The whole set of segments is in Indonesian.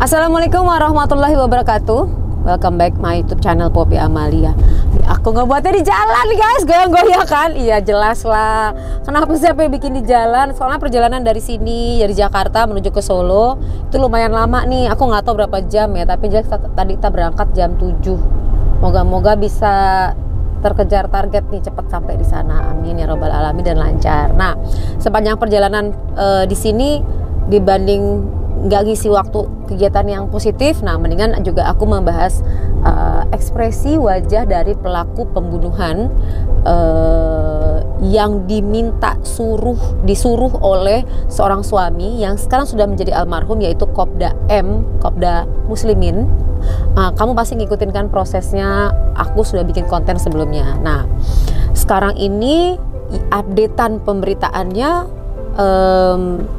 Assalamualaikum warahmatullahi wabarakatuh. Welcome back my YouTube channel Poppy Amalia. Aku ngebuatnya di jalan nih guys, goyang-goyang kan? Iya jelas lah. Kenapa sih apa bikin di jalan? Soalnya perjalanan dari sini, dari Jakarta menuju ke Solo itu lumayan lama nih. Aku nggak tahu berapa jam ya, tapi jelas tadi kita berangkat jam 7. Moga-moga bisa terkejar target nih, cepat sampai di sana. Amin ya robbal alamin dan lancar. Nah, sepanjang perjalanan di sini dibanding nggak ngisi waktu kegiatan yang positif, nah mendingan juga aku membahas ekspresi wajah dari pelaku pembunuhan yang disuruh oleh seorang suami yang sekarang sudah menjadi almarhum, yaitu Kopda M, Kopda Muslimin. Kamu pasti ngikutin kan prosesnya, aku sudah bikin konten sebelumnya. Nah sekarang ini updatean pemberitaannya,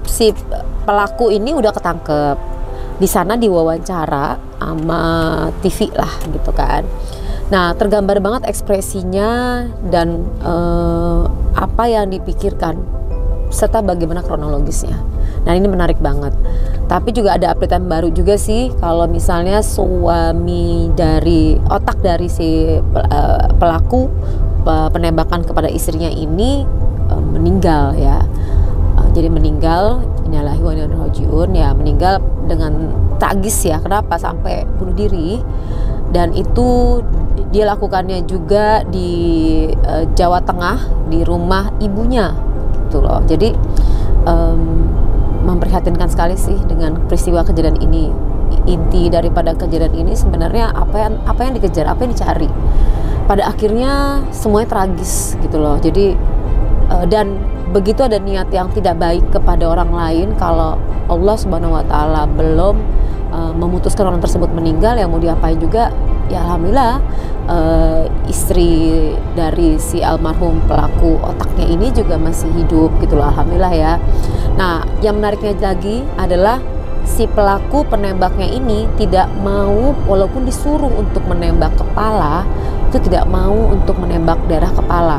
si pelaku ini udah ketangkep. Di sana diwawancara sama TV lah gitu kan. Nah tergambar banget ekspresinya dan apa yang dipikirkan serta bagaimana kronologisnya. Nah ini menarik banget. Tapi juga ada updatean baru juga sih, kalau misalnya suami dari otak dari si pelaku penembakan kepada istrinya ini meninggal ya. Jadi meninggal, innalillahi wa inna ilaihi rajiun, ya meninggal dengan tragis ya. Kenapa sampai bunuh diri? Dan itu dia lakukannya juga di Jawa Tengah, di rumah ibunya gitu loh. Jadi memprihatinkan sekali sih dengan peristiwa kejadian ini. Inti daripada kejadian ini sebenarnya apa yang dikejar, apa yang dicari. Pada akhirnya semuanya tragis gitu loh. Jadi dan begitu ada niat yang tidak baik kepada orang lain, kalau Allah Subhanahu wa Ta'ala belum memutuskan orang tersebut meninggal, yang mau diapain juga ya alhamdulillah istri dari si almarhum pelaku otaknya ini juga masih hidup gitu loh, alhamdulillah ya. Nah yang menariknya lagi adalah si pelaku penembaknya ini tidak mau, walaupun disuruh untuk menembak kepala, itu tidak mau untuk menembak daerah kepala.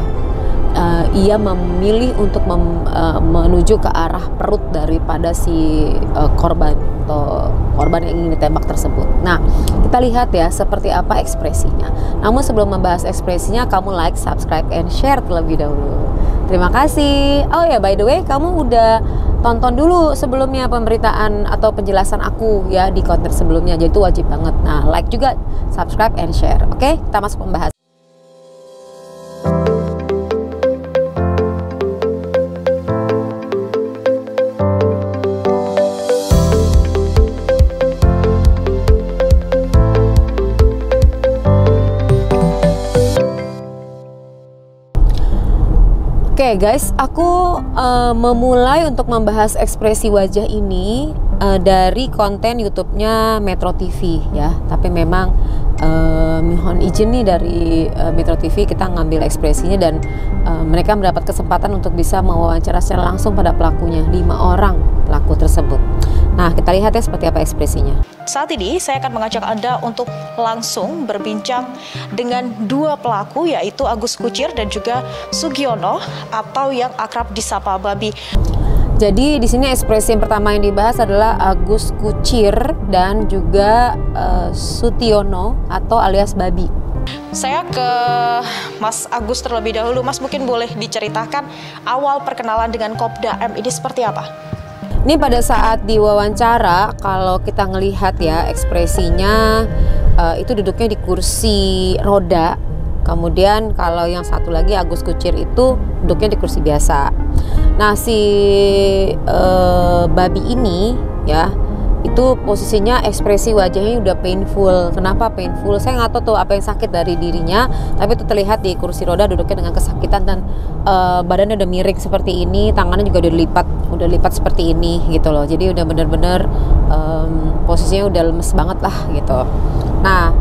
Ia memilih untuk menuju ke arah perut daripada si korban atau korban yang ingin ditembak tersebut. Nah, kita lihat ya seperti apa ekspresinya. Namun sebelum membahas ekspresinya, kamu like, subscribe, and share terlebih dahulu. Terima kasih. Oh ya, by the way, kamu udah tonton dulu sebelumnya pemberitaan atau penjelasan aku ya di konten sebelumnya, jadi itu wajib banget. Nah, like juga, subscribe, and share. Oke, kita masuk pembahasan. Oke guys, aku memulai untuk membahas ekspresi wajah ini dari konten YouTube-nya Metro TV ya. Tapi memang mohon izin nih dari Metro TV, kita ngambil ekspresinya dan mereka mendapat kesempatan untuk bisa mewawancara secara langsung pada pelakunya, 5 orang pelaku tersebut. Nah kita lihat ya seperti apa ekspresinya. Saat ini saya akan mengajak Anda untuk langsung berbincang dengan 2 pelaku, yaitu Agus Kucir dan juga Sugiono atau yang akrab disapa Babi. Jadi di sini ekspresi yang pertama yang dibahas adalah Agus Kucir dan juga Sutiono atau alias Babi. Saya ke Mas Agus terlebih dahulu. Mas, mungkin boleh diceritakan awal perkenalan dengan Kopda M ini seperti apa? Ini pada saat diwawancara, kalau kita ngelihat ya ekspresinya itu duduknya di kursi roda. Kemudian kalau yang satu lagi Agus Kucir itu duduknya di kursi biasa. Nah si Babi ini ya, itu posisinya ekspresi wajahnya udah painful. Kenapa painful? Saya nggak tahu tuh apa yang sakit dari dirinya, tapi itu terlihat di kursi roda duduknya dengan kesakitan dan badannya udah miring seperti ini, tangannya juga udah lipat seperti ini gitu loh. Jadi udah bener-bener posisinya udah lemes banget lah gitu. Nah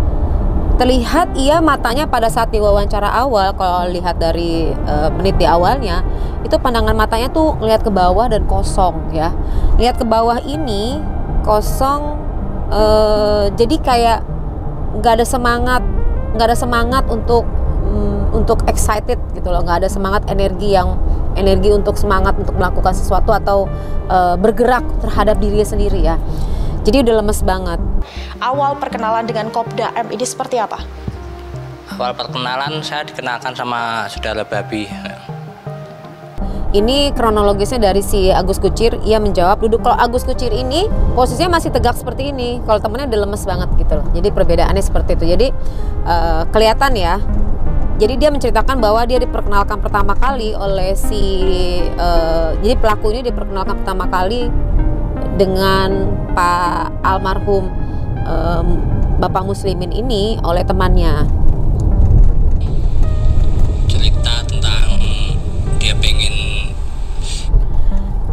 terlihat ia matanya pada saat diwawancara awal, kalau lihat dari menit di awalnya, itu pandangan matanya tuh ngelihat ke bawah dan kosong ya. Lihat ke bawah ini kosong, jadi kayak nggak ada semangat untuk excited gitu loh, nggak ada semangat energi untuk semangat untuk melakukan sesuatu atau bergerak terhadap dirinya sendiri ya. Jadi udah lemes banget. Awal perkenalan dengan Kopda M ini seperti apa? Awal perkenalan saya dikenalkan sama saudara babi. Ini kronologisnya dari si Agus Kucir, ia menjawab duduk. Kalau Agus Kucir ini posisinya masih tegak seperti ini, kalau temennya udah lemes banget gitu loh. Jadi perbedaannya seperti itu. Jadi kelihatan ya. Jadi dia menceritakan bahwa dia diperkenalkan pertama kali oleh jadi pelaku ini diperkenalkan pertama kali dengan Pak almarhum Bapak Muslimin ini oleh temannya.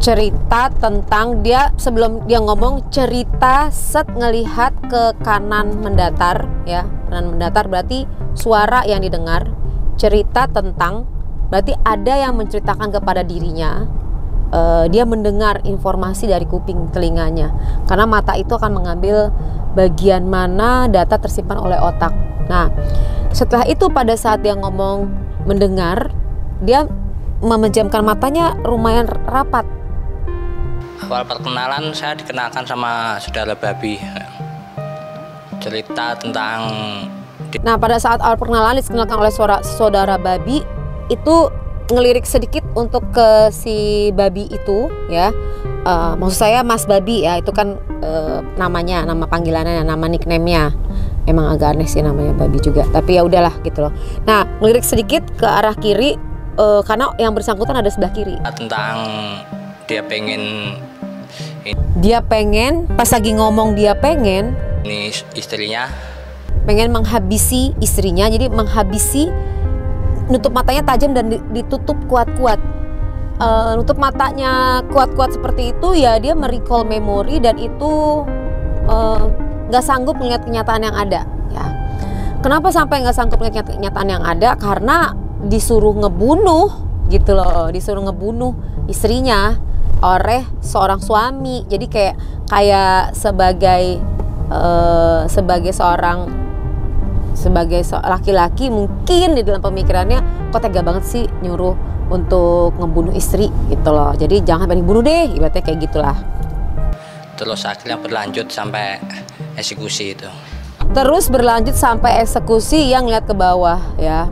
Cerita tentang dia sebelum dia ngomong cerita ngelihat ke kanan mendatar ya, kanan mendatar berarti suara yang didengar, cerita tentang berarti ada yang menceritakan kepada dirinya, dia mendengar informasi dari kuping telinganya karena mata itu akan mengambil bagian mana data tersimpan oleh otak. Nah setelah itu pada saat dia ngomong mendengar, dia memejamkan matanya lumayan rapat. Awal perkenalan saya dikenalkan sama saudara babi. Cerita tentang. Nah pada saat awal perkenalan dikenalkan oleh saudara babi itu ngelirik sedikit untuk ke si babi itu ya. Maksud saya Mas Babi ya, itu kan namanya, nama panggilannya, nama nickname-nya. Emang agak aneh sih namanya babi juga, tapi ya udahlah gitu loh. Nah ngelirik sedikit ke arah kiri karena yang bersangkutan ada sebelah kiri. Tentang dia pengen pas lagi ngomong dia pengen ini istrinya pengen menghabisi istrinya, jadi menghabisi, nutup matanya tajam dan ditutup kuat-kuat. Nutup matanya kuat-kuat seperti itu ya, dia merecall memori dan itu nggak sanggup melihat kenyataan yang ada ya. Kenapa sampai nggak sanggup melihat kenyataan yang ada? Karena disuruh ngebunuh gitu loh, disuruh ngebunuh istrinya oleh seorang suami. Jadi kayak sebagai laki-laki mungkin di dalam pemikirannya kok tega banget sih nyuruh untuk ngebunuh istri gitu loh. Jadi jangan sampai dibunuh deh, ibaratnya kayak gitulah. Terus akhirnya berlanjut sampai eksekusi itu. Terus berlanjut sampai eksekusi yang ngeliat ke bawah ya.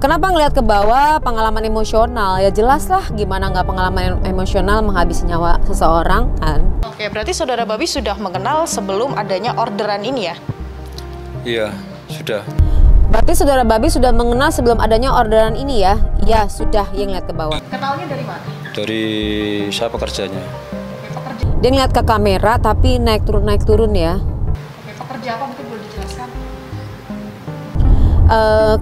Kenapa ngelihat ke bawah? Pengalaman emosional ya, jelas lah gimana nggak pengalaman emosional menghabisi nyawa seseorang kan. Oke, berarti saudara babi sudah mengenal sebelum adanya orderan ini ya? Iya, sudah. Berarti saudara babi sudah mengenal sebelum adanya orderan ini ya? Iya, sudah. Yang ngeliat ke bawah. Kenalnya dari mana? Dari saya pekerjanya. Oke, pekerja. Dia ngeliat ke kamera tapi naik turun ya. Oke, pekerja apa mungkin boleh dijelaskan?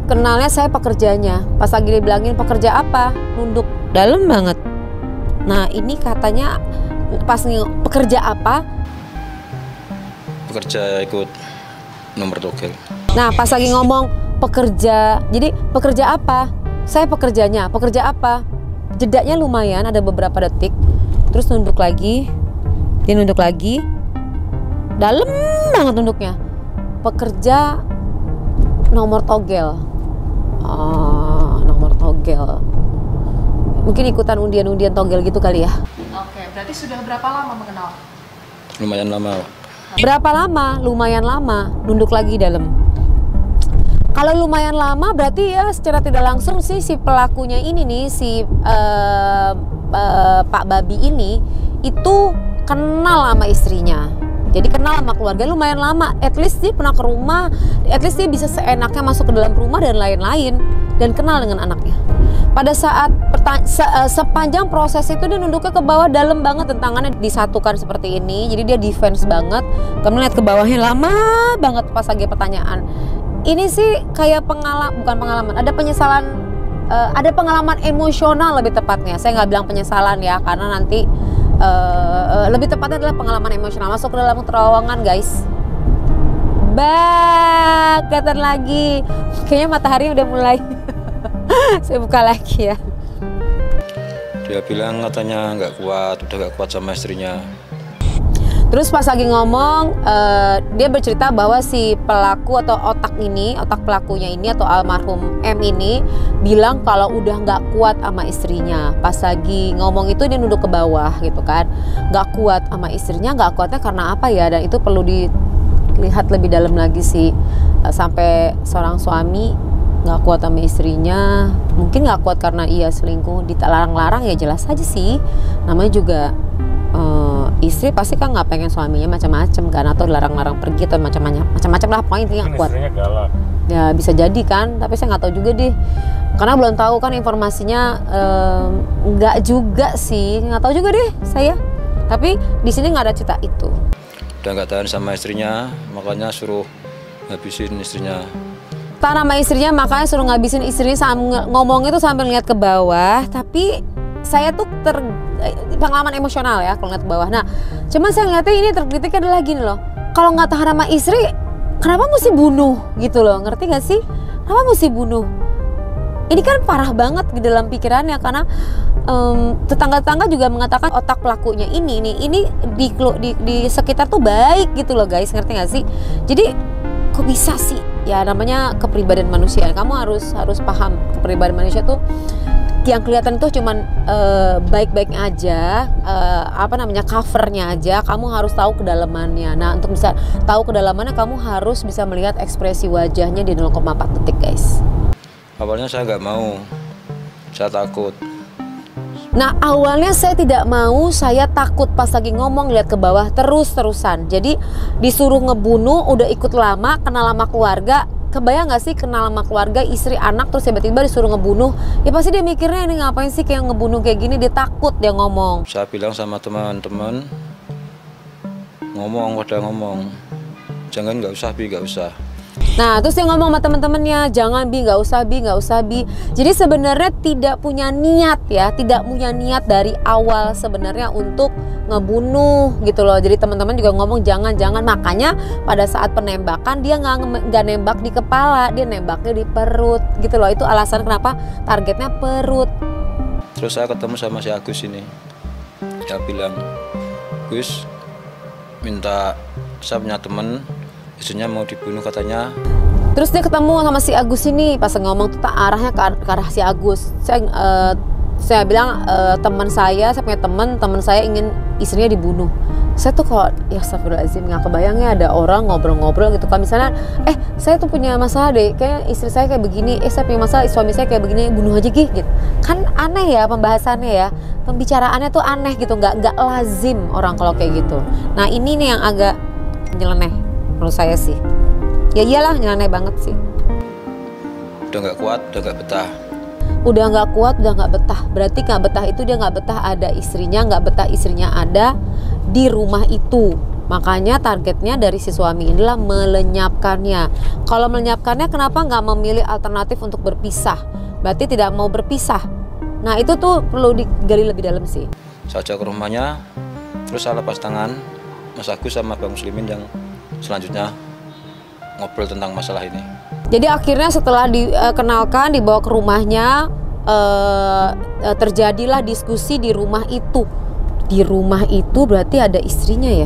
Kenalnya saya pekerjanya. Pas lagi dibilangin pekerja apa, nunduk dalam banget. Nah ini katanya pas pekerja apa? Pekerja ikut nomor togel. Nah pas lagi ngomong pekerja, jadi pekerja apa? Saya pekerjanya, pekerja apa? Jedanya lumayan, ada beberapa detik. Terus nunduk lagi, dia nunduk lagi, dalam banget nunduknya. Pekerja nomor togel. Nomor togel. Mungkin ikutan undian-undian togel gitu kali ya. Oke, berarti sudah berapa lama mengenal? Lumayan lama. Berapa lama? Lumayan lama. Nunduk lagi dalam. Kalau lumayan lama berarti ya secara tidak langsung sih si pelakunya ini nih, si Pak Babi ini itu kenal sama istrinya. Jadi kenal sama keluarga lumayan lama, at least dia pernah ke rumah, at least dia bisa seenaknya masuk ke dalam rumah dan lain-lain, dan kenal dengan anaknya. Pada saat sepanjang proses itu dia nunduknya ke bawah dalam banget, tangannya disatukan seperti ini, jadi dia defense banget. Kemudian lihat ke bawahnya lama banget pas lagi pertanyaan. Ini sih kayak bukan pengalaman, ada penyesalan, ada pengalaman emosional lebih tepatnya. Saya nggak bilang penyesalan ya, karena nanti lebih tepatnya adalah pengalaman emosional. Masuk ke dalam terowongan guys, kelihatan lagi, kayaknya matahari udah mulai saya buka lagi ya. Dia bilang katanya nggak kuat, udah nggak kuat sama istrinya. Terus pas lagi ngomong, dia bercerita bahwa si pelaku atau otak pelakunya ini atau almarhum M ini bilang kalau udah nggak kuat sama istrinya. Pas lagi ngomong itu dia nunduk ke bawah gitu kan, nggak kuat sama istrinya. Nggak kuatnya karena apa ya? Dan itu perlu dilihat lebih dalam lagi sih, sampai seorang suami nggak kuat sama istrinya. Mungkin nggak kuat karena ia selingkuh, dilarang-larang ya jelas aja sih. Namanya juga istri pasti kan nggak pengen suaminya macam-macam kan, atau dilarang-larang pergi atau macam-macam lah, pokoknya intinya nggak kuat. Istrinya galak. Ya bisa jadi kan, tapi saya nggak tahu juga deh, karena belum tahu kan informasinya. Nggak juga sih, nggak tahu juga deh saya. Tapi di sini nggak ada cerita itu. Udah nggak tahan sama istrinya, makanya suruh ngabisin istrinya. Tahan sama istrinya, makanya suruh ngabisin istrinya. Ngomong itu sambil lihat ke bawah, tapi saya tuh pengalaman emosional ya kalau ngeliat ke bawah. Nah, cuman saya ngeliatnya ini terkritik adalah gini loh. Kalau nggak tahan sama istri, kenapa mesti bunuh gitu loh? Ngerti nggak sih? Kenapa mesti bunuh? Ini kan parah banget di dalam pikirannya, karena tetangga-tetangga juga mengatakan otak pelakunya ini di sekitar tuh baik gitu loh guys, ngerti nggak sih? Jadi kok bisa sih? Ya namanya kepribadian manusia. Kamu harus paham kepribadian manusia tuh yang kelihatan itu cuman baik-baik aja, covernya aja. Kamu harus tahu kedalamannya. Nah, untuk bisa tahu kedalamannya, kamu harus bisa melihat ekspresi wajahnya di 0,4 detik guys. Awalnya saya nggak mau, saya takut. Nah, awalnya saya tidak mau, saya takut. Pas lagi ngomong lihat ke bawah terus-terusan. Jadi disuruh ngebunuh, udah ikut lama, kenal sama keluarga. Kebayang gak sih kenal sama keluarga, istri, anak, terus tiba-tiba disuruh ngebunuh? Ya pasti dia mikirnya ini ngapain sih kayak ngebunuh kayak gini, dia takut, dia ngomong. Saya bilang sama teman-teman, pada ngomong, jangan, nggak usah Bi, nggak usah. Nah, terus dia ngomong sama teman-temannya, jangan Bi, nggak usah Bi, nggak usah Bi. Jadi sebenarnya tidak punya niat ya, tidak punya niat dari awal sebenarnya untuk ngebunuh gitu loh. Jadi teman-teman juga ngomong jangan. Makanya pada saat penembakan dia nggak nembak di kepala, dia nembaknya di perut gitu loh. Itu alasan kenapa targetnya perut. Terus saya ketemu sama si Agus ini, dia bilang, Gus, saya punya temen, istrinya mau dibunuh katanya. Terus dia ketemu sama si Agus ini, pas ngomong tuh arahnya ke arah si Agus. Saya bilang saya punya teman saya ingin istrinya dibunuh. Saya tuh kok ya astagfirullahaladzim, nggak kebayangnya ada orang ngobrol-ngobrol gitu kan, misalnya saya tuh punya masalah deh, kayak istri saya kayak begini, saya punya masalah suami saya kayak begini, bunuh aja gitu. Kan aneh ya pembahasannya ya, pembicaraannya tuh aneh gitu, nggak lazim orang kalau kayak gitu. Nah ini nih yang agak nyeleneh menurut saya sih. Ya iyalah nyeleneh banget sih. Udah nggak kuat, udah nggak betah. Udah nggak kuat, udah nggak betah. Berarti nggak betah itu dia nggak betah ada istrinya, nggak betah istrinya ada di rumah itu. Makanya targetnya dari si suami inilah melenyapkannya. Kalau melenyapkannya, kenapa nggak memilih alternatif untuk berpisah? Berarti tidak mau berpisah. Nah itu tuh perlu digali lebih dalam sih. Saya ajak ke rumahnya, terus saya lepas tangan Mas Agus sama Bang Muslimin yang selanjutnya ngobrol tentang masalah ini. Jadi akhirnya setelah dikenalkan, dibawa ke rumahnya, terjadilah diskusi di rumah itu. Di rumah itu berarti ada istrinya ya?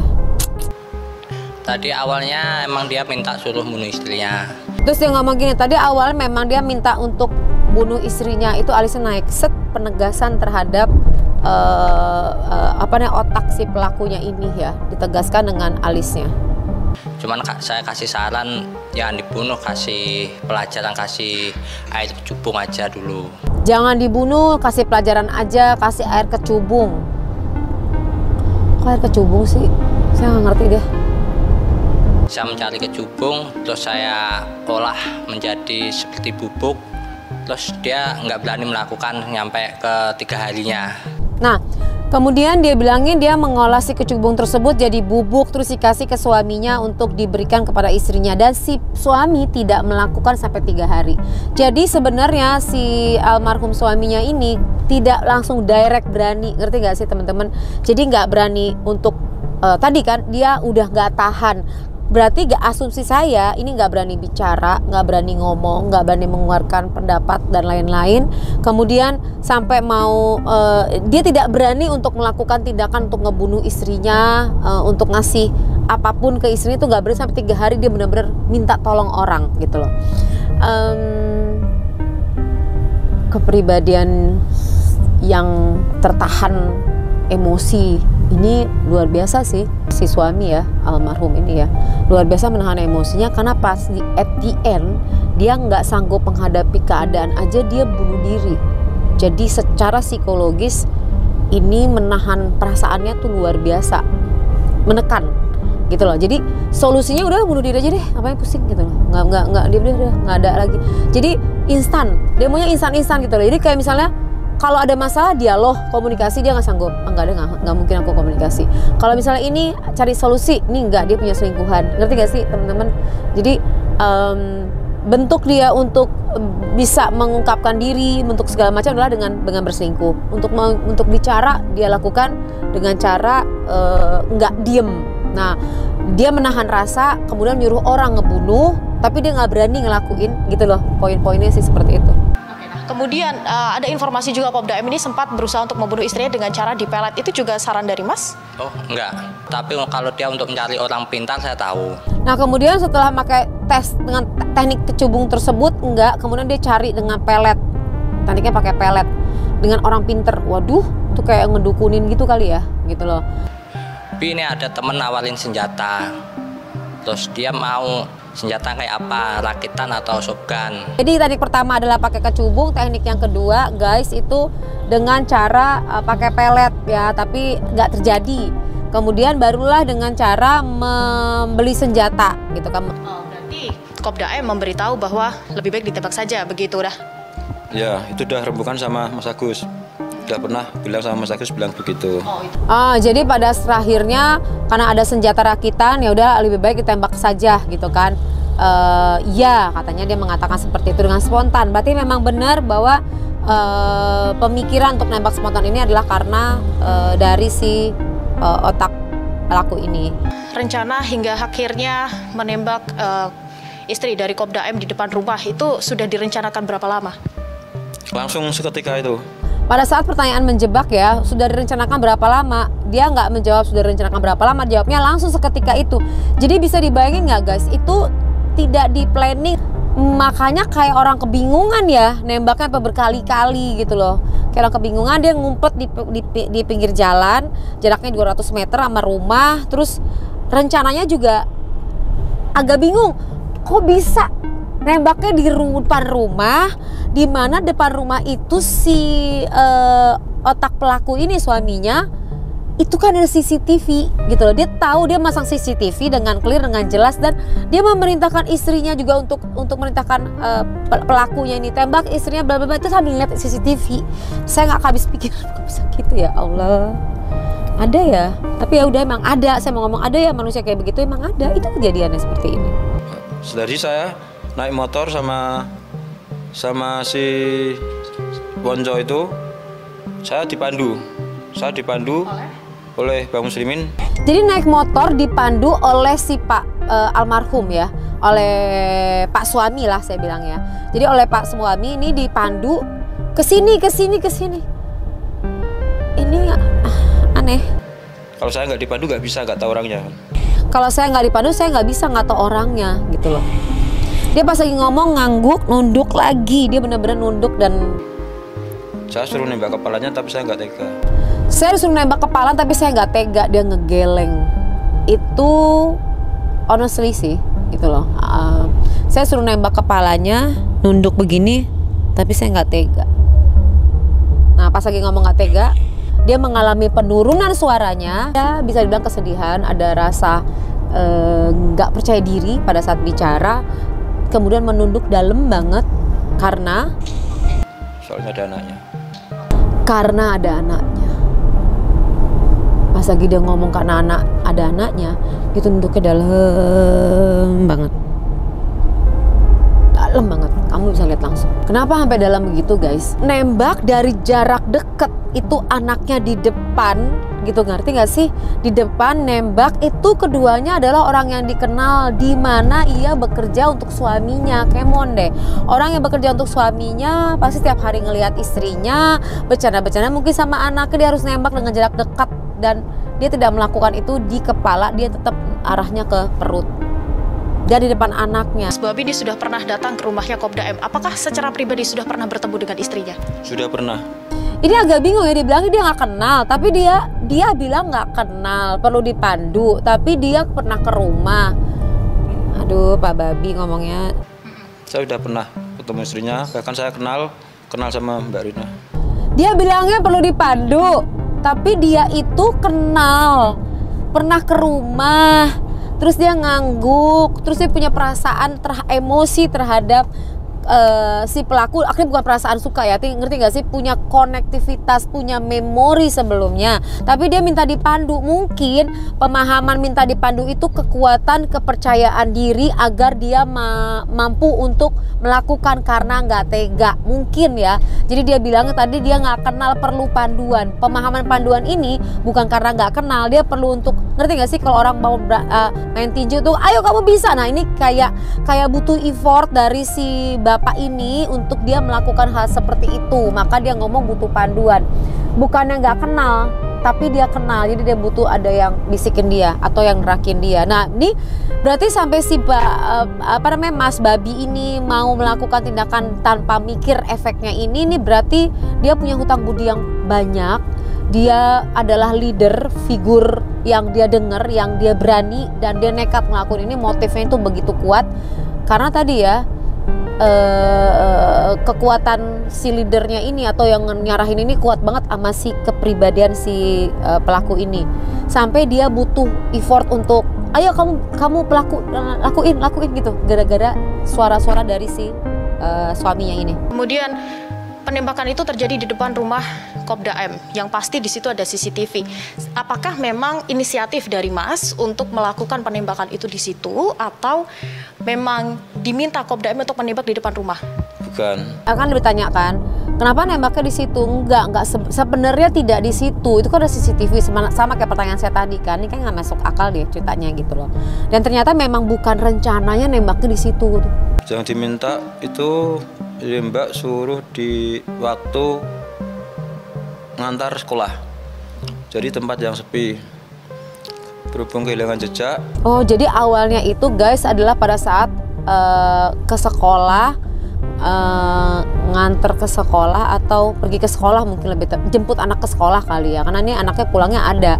Tadi awalnya emang dia minta suruh bunuh istrinya. Terus dia ngomong gini, tadi awalnya memang dia minta untuk bunuh istrinya. Itu alisnya naik, penegasan terhadap otak si pelakunya ini ya, ditegaskan dengan alisnya. Cuman saya kasih saran jangan dibunuh, kasih pelajaran, kasih air kecubung aja dulu. Jangan dibunuh, kasih pelajaran aja, kasih air kecubung. Kok air kecubung sih? Saya nggak ngerti deh. Saya mencari kecubung, terus saya olah menjadi seperti bubuk. Terus dia nggak berani melakukan nyampe ke 3 harinya. Nah, kemudian dia bilangin dia mengolah si kecubung tersebut jadi bubuk, terus dikasih ke suaminya untuk diberikan kepada istrinya. Dan si suami tidak melakukan sampai 3 hari. Jadi sebenarnya si almarhum suaminya ini tidak langsung direct berani, ngerti gak sih teman-teman? Jadi nggak berani untuk tadi kan dia udah nggak tahan. berarti asumsi saya ini nggak berani bicara, nggak berani ngomong, nggak berani mengeluarkan pendapat dan lain-lain. Kemudian sampai mau dia tidak berani untuk melakukan tindakan untuk ngebunuh istrinya, untuk ngasih apapun ke istrinya itu nggak berani, sampai 3 hari dia benar-benar minta tolong orang gitu loh. Kepribadian yang tertahan emosi ini luar biasa sih, si suami ya, almarhum ini ya, luar biasa menahan emosinya, karena pas at the end dia nggak sanggup menghadapi keadaan aja dia bunuh diri. Jadi secara psikologis ini menahan perasaannya tuh luar biasa, menekan gitu loh. Jadi solusinya udah bunuh diri aja deh, ngapain pusing gitu loh, nggak dia udah nggak ada lagi. Jadi instan, demonya instan gitu loh. Jadi kayak misalnya kalau ada masalah dialog, komunikasi, dia nggak sanggup. Nggak mungkin aku komunikasi. Kalau misalnya ini cari solusi, ini nggak, dia punya selingkuhan. Ngerti gak sih teman-teman? Jadi bentuk dia untuk bisa mengungkapkan diri, bentuk segala macam adalah dengan berselingkuh. Untuk bicara dia lakukan dengan cara nggak diem. Nah, dia menahan rasa, kemudian nyuruh orang ngebunuh, tapi dia nggak berani ngelakuin gitu loh. Poin-poinnya sih seperti itu. Kemudian ada informasi juga Kopda M ini sempat berusaha untuk membunuh istrinya dengan cara dipelet. Itu juga saran dari Mas? Oh enggak, tapi kalau dia untuk mencari orang pintar saya tahu. Nah kemudian setelah pakai tes dengan teknik kecubung tersebut, enggak, kemudian dia cari dengan pelet. Tekniknya pakai pelet dengan orang pinter. Waduh, itu kayak ngedukunin gitu kali ya, gitu loh. Tapi ini ada temen nawarin senjata, terus dia mau senjata kayak apa, rakitan atau shotgun. Jadi teknik pertama adalah pakai kecubung, teknik yang kedua guys itu dengan cara pakai pelet ya, tapi nggak terjadi. Kemudian barulah dengan cara membeli senjata gitu kan. Oh, berarti Kopda M memberitahu bahwa lebih baik ditembak saja, begitu dah? Ya, itu udah rembukan sama Mas Agus. Udah pernah bilang sama Mas Agus bilang begitu. Jadi pada akhirnya karena ada senjata rakitan, ya udah lebih baik ditembak saja gitu kan. Iya, katanya dia mengatakan seperti itu dengan spontan. Berarti memang benar bahwa pemikiran untuk nembak spontan ini adalah karena dari si otak pelaku ini. Rencana hingga akhirnya menembak istri dari Kopda M di depan rumah itu sudah direncanakan berapa lama? Langsung seketika itu. Pada saat pertanyaan menjebak ya, sudah direncanakan berapa lama? Dia nggak menjawab sudah direncanakan berapa lama, jawabnya langsung seketika itu. Jadi bisa dibayangin nggak guys, itu tidak di planning. Makanya kayak orang kebingungan ya, nembaknya berkali-kali gitu loh. Kayak orang kebingungan, dia ngumpet di pinggir jalan, jaraknya 200 meter sama rumah. Terus rencananya juga agak bingung, kok bisa nembaknya di depan rumah, di mana depan rumah itu si otak pelaku ini suaminya itu kan ada CCTV gitu loh. Dia tahu, dia masang CCTV dengan clear, dengan jelas, dan dia memerintahkan istrinya juga untuk merintahkan pelakunya ini tembak istrinya bla bla bla. Itu sambil lihat CCTV. Saya nggak habis pikir kok bisa gitu ya Allah. Ada ya, tapi ya udah emang ada. Saya mau ngomong ada ya manusia kayak begitu, emang ada. Itu kejadiannya seperti ini. Jadi saya naik motor sama si Wonjo itu, saya dipandu oleh Bang Muslimin. Jadi naik motor dipandu oleh si Pak almarhum ya, oleh Pak suami lah saya bilang ya. Jadi oleh Pak suami ini dipandu ke sini. Ini aneh. Kalau saya nggak dipandu nggak tahu orangnya. Kalau saya nggak dipandu saya nggak bisa tahu orangnya gitu loh. Dia pas lagi ngomong ngangguk, nunduk lagi. Dia benar-benar nunduk dan saya suruh nembak kepalanya tapi saya nggak tega. Saya disuruh nembak kepala tapi saya nggak tega, dia ngegeleng. Itu honestly sih, gitu loh. Saya suruh nembak kepalanya, nunduk begini, tapi saya nggak tega. Nah pas lagi ngomong nggak tega, dia mengalami penurunan suaranya. Ya, bisa dibilang kesedihan, ada rasa nggak percaya diri pada saat bicara. Kemudian menunduk dalam banget karena soalnya ada anaknya. Karena ada anaknya. Pas lagi dia ngomong karena ada anaknya, itu nunduknya dalam banget. Dalam banget. kamu bisa lihat langsung. Kenapa sampai dalam begitu guys? Nembak dari jarak deket, itu anaknya di depan gitu, ngerti gak sih? Di depan nembak, itu keduanya adalah orang yang dikenal, di mana ia bekerja untuk suaminya. Kemon deh, orang yang bekerja untuk suaminya pasti setiap hari ngelihat istrinya bercanda-bercanda mungkin sama anaknya, dia harus nembak dengan jarak dekat, dan dia tidak melakukan itu di kepala, dia tetap arahnya ke perut. Jadi di depan anaknya. Mas Babi ini sudah pernah datang ke rumahnya Kopda M. Apakah secara pribadi sudah pernah bertemu dengan istrinya? Sudah pernah. Ini agak bingung ya, dibilangnya dia nggak kenal, tapi dia bilang nggak kenal, perlu dipandu, tapi dia pernah ke rumah. Aduh, Pak Babi ngomongnya. Saya sudah pernah ketemu istrinya, bahkan saya kenal sama Mbak Rina. Dia bilangnya perlu dipandu, tapi dia itu kenal, pernah ke rumah. Terus dia ngangguk, terus dia punya perasaan emosi terhadap si pelaku. Akhirnya bukan perasaan suka ya, ngerti gak sih? Punya konektivitas, punya memori sebelumnya. Tapi dia minta dipandu. Mungkin pemahaman minta dipandu itu kekuatan, kepercayaan diri agar dia mampu untuk melakukan karena nggak tega. Mungkin ya. Jadi dia bilangnya tadi dia nggak kenal, perlu panduan. Pemahaman panduan ini bukan karena nggak kenal, dia perlu untuk, ngerti gak sih? Kalau orang mau main tinju tuh, ayo kamu bisa. Nah ini kayak butuh effort dari si bapak ini untuk dia melakukan hal seperti itu. Maka dia ngomong butuh panduan. Bukannya nggak kenal, tapi dia kenal. Jadi dia butuh ada yang bisikin dia atau yang ngerakin dia. Nah ini berarti sampai si Mas Babi ini mau melakukan tindakan tanpa mikir efeknya ini berarti dia punya hutang budi yang banyak. Dia adalah leader, figur yang dia dengar, yang dia berani, dan dia nekat ngelakuin ini. Motifnya itu begitu kuat karena tadi ya kekuatan si leadernya ini atau yang nyarahin ini kuat banget sama si kepribadian si pelaku ini, sampai dia butuh effort untuk ayo kamu pelaku lakuin gitu, gara-gara suara-suara dari si suaminya ini. Kemudian penembakan itu terjadi di depan rumah Kopda M, yang pasti di situ ada CCTV. Apakah memang inisiatif dari Mas untuk melakukan penembakan itu di situ, atau memang diminta Kopda M untuk menembak di depan rumah? Bukan. Akan ditanyakan, kenapa nembaknya di situ? Enggak sebenarnya tidak di situ. Itu kan ada CCTV, sama kayak pertanyaan saya tadi kan. Ini kan nggak masuk akal deh ceritanya gitu loh. Dan ternyata memang bukan rencananya nembaknya di situ. Yang diminta itu Mbak suruh di waktu ngantar sekolah, jadi tempat yang sepi, berhubung kehilangan jejak. Oh, jadi awalnya itu guys adalah pada saat ke sekolah, nganter ke sekolah atau pergi ke sekolah, mungkin lebih jemput anak ke sekolah kali ya, karena ini anaknya pulangnya ada,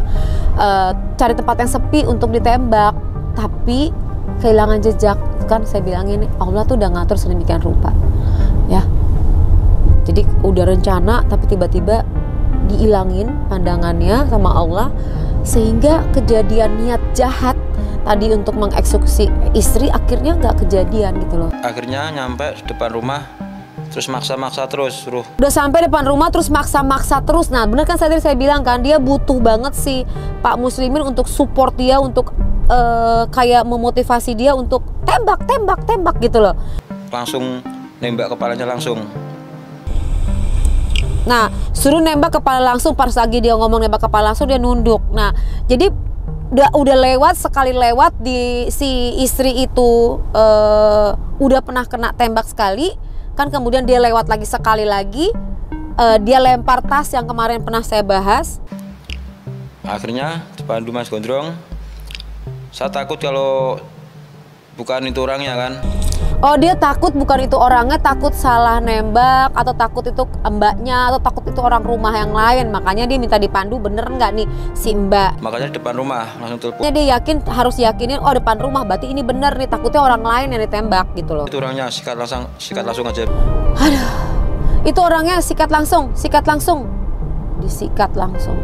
cari tempat yang sepi untuk ditembak, tapi kehilangan jejak. Kan saya bilang ini Allah tuh udah ngatur sedemikian rupa ya, jadi udah rencana tapi tiba-tiba diilangin pandangannya sama Allah, sehingga kejadian niat jahat tadi untuk mengeksekusi istri akhirnya nggak kejadian gitu loh. Akhirnya nyampe depan rumah terus maksa-maksa terus suruh. Udah sampai depan rumah terus maksa-maksa terus. Nah bener kan saya bilang kan, dia butuh banget si Pak Muslimin untuk support dia, untuk kayak memotivasi dia untuk tembak gitu loh. Langsung nembak kepalanya langsung. Nah, suruh nembak kepala langsung, pas lagi dia ngomong nembak kepala langsung dia nunduk. Nah, jadi udah lewat sekali, lewat di si istri itu udah pernah kena tembak sekali, kan kemudian dia lewat lagi sekali lagi, dia lempar tas yang kemarin pernah saya bahas. Akhirnya dipandu Mas Gondrong. Saya takut kalau bukan itu orangnya kan. Oh, dia takut bukan itu orangnya, takut salah nembak, atau takut itu mbaknya, atau takut itu orang rumah yang lain. Makanya dia minta dipandu, bener nggak nih si mbak. Makanya di depan rumah langsung telepon. Dia harus yakinin, oh depan rumah berarti ini bener nih, takutnya orang lain yang ditembak gitu loh. Itu orangnya sikat langsung aja. Aduh, itu orangnya sikat langsung, disikat langsung.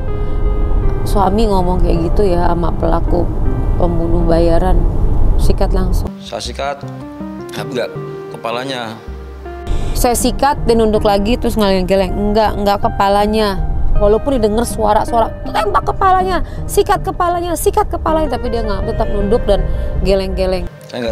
Suami ngomong kayak gitu ya sama pelaku pembunuh bayaran, sikat langsung. Saya sikat. Enggak, kepalanya. Saya sikat dan nunduk lagi terus ngeleng-geleng. Enggak kepalanya. Walaupun didengar suara-suara tembak kepalanya, sikat kepalanya, tapi dia nggak, tetap nunduk dan geleng-geleng. Saya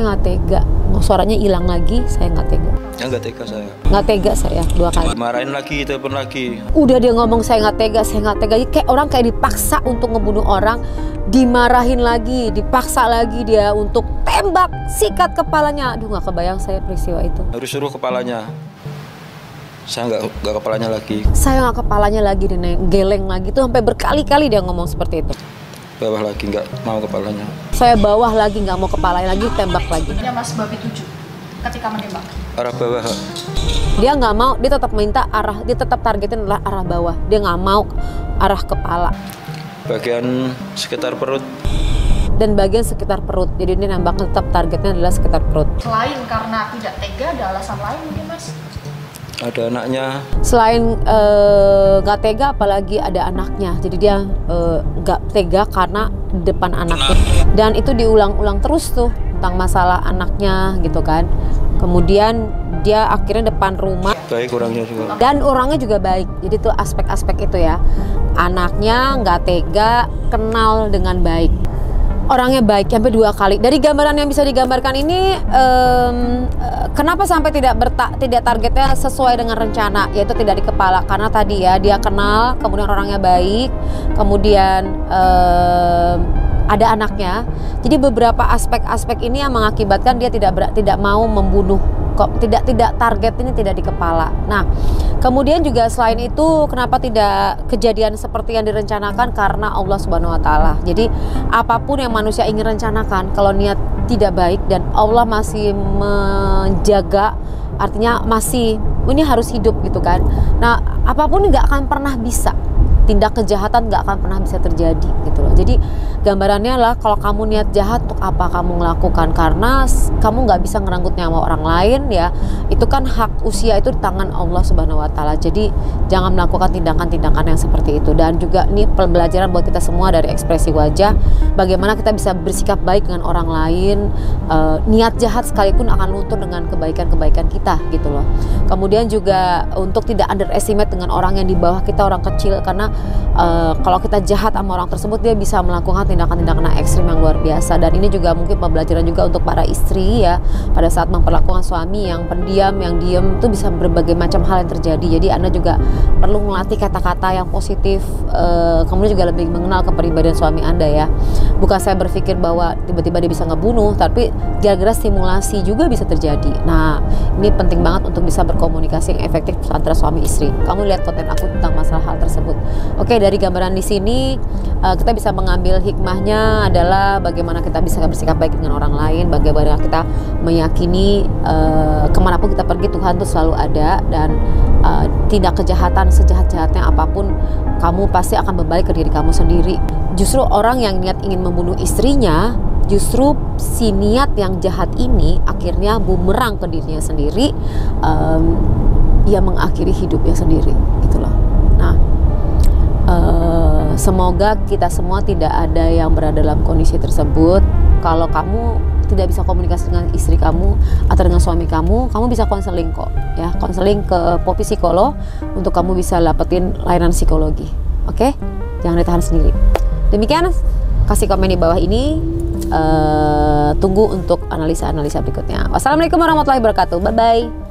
nggak tega suaranya hilang lagi, saya nggak tega. Ya nggak tega saya. Nggak tega saya 2 kali. Marahin lagi, telepon lagi. Udah dia ngomong saya nggak tega, saya nggak tega. Kayak orang kayak dipaksa untuk ngebunuh orang, dimarahin lagi, dipaksa lagi dia untuk tembak, sikat kepalanya. Aduh, nggak kebayang saya peristiwa itu. Harus suruh kepalanya. Saya nggak kepalanya lagi. Saya nggak kepalanya lagi, dia geleng lagi tuh sampai berkali-kali dia ngomong seperti itu. Bawah lagi nggak mau kepalanya. Saya bawah lagi, nggak mau kepalanya lagi, tembak lagi. Ya Mas Babi 7 ketika menembak. Arah bawah. Dia nggak mau, dia tetap minta arah, dia tetap targetin adalah arah bawah. Dia nggak mau arah kepala. Bagian sekitar perut. Dan bagian sekitar perut. Jadi dia nembak tetap targetnya adalah sekitar perut. Selain karena tidak tega, ada alasan lain mungkin Mas? Ada anaknya. Selain nggak tega, apalagi ada anaknya. Jadi dia nggak tega karena di depan anaknya. Dan itu diulang-ulang terus tuh tentang masalah anaknya gitu kan. Kemudian dia akhirnya depan rumah. Baik orangnya juga. Dan orangnya juga baik. Jadi tuh aspek-aspek itu ya. Anaknya nggak tega, kenal dengan baik. Orangnya baik sampai 2 kali. Dari gambaran yang bisa digambarkan ini, kenapa sampai tidak targetnya sesuai dengan rencana, yaitu tidak di kepala? Karena tadi ya dia kenal, kemudian orangnya baik, kemudian ada anaknya. Jadi beberapa aspek-aspek ini yang mengakibatkan dia tidak mau membunuh. Kok tidak target ini tidak di kepala. Nah, kemudian juga selain itu kenapa tidak kejadian seperti yang direncanakan? Karena Allah Subhanahu wa taala. Jadi apapun yang manusia ingin rencanakan, kalau niat tidak baik dan Allah masih menjaga, artinya masih ini harus hidup gitu kan. Nah, apapun nggak akan pernah bisa. Tindak kejahatan nggak akan pernah bisa terjadi gitu loh. Jadi gambarannya adalah kalau kamu niat jahat, untuk apa kamu melakukan? Karena kamu nggak bisa ngerenggut nyawa orang lain ya. Itu kan hak usia itu di tangan Allah Subhanahu wa taala. Jadi jangan melakukan tindakan-tindakan yang seperti itu. Dan juga ini pembelajaran buat kita semua dari ekspresi wajah, bagaimana kita bisa bersikap baik dengan orang lain. Niat jahat sekalipun akan luntur dengan kebaikan-kebaikan kita gitu loh. Kemudian juga untuk tidak underestimate dengan orang yang di bawah kita, orang kecil, karena kalau kita jahat sama orang tersebut, dia bisa melakukan tindakan-tindakan ekstrim yang luar biasa. Dan ini juga mungkin pembelajaran juga untuk para istri ya, pada saat memperlakukan suami yang pendiam, yang diem, itu bisa berbagai macam hal yang terjadi. Jadi Anda juga perlu melatih kata-kata yang positif, kemudian juga lebih mengenal kepribadian suami Anda ya. Bukan saya berpikir bahwa tiba-tiba dia bisa ngebunuh, tapi gara-gara stimulasi juga bisa terjadi. Nah, ini penting banget untuk bisa berkomunikasi yang efektif antara suami istri. Kamu lihat konten aku tentang masalah hal tersebut. Oke, dari gambaran di sini kita bisa mengambil hikmahnya adalah bagaimana kita bisa bersikap baik dengan orang lain, bagaimana kita meyakini kemanapun kita pergi Tuhan itu selalu ada, dan tidak kejahatan sejahat-jahatnya apapun kamu pasti akan berbalik ke diri kamu sendiri. Justru orang yang niat ingin membunuh istrinya, justru si niat yang jahat ini akhirnya bumerang ke dirinya sendiri, ia mengakhiri hidupnya sendiri gitu loh. Nah, semoga kita semua tidak ada yang berada dalam kondisi tersebut. Kalau kamu tidak bisa komunikasi dengan istri kamu atau dengan suami kamu bisa konseling kok ya, konseling ke Poppy Psikolog untuk kamu bisa dapetin layanan psikologi. Oke? Jangan ditahan sendiri. Demikian, kasih komen di bawah ini. Tunggu untuk analisa-analisa berikutnya. Wassalamualaikum warahmatullahi wabarakatuh. Bye-bye.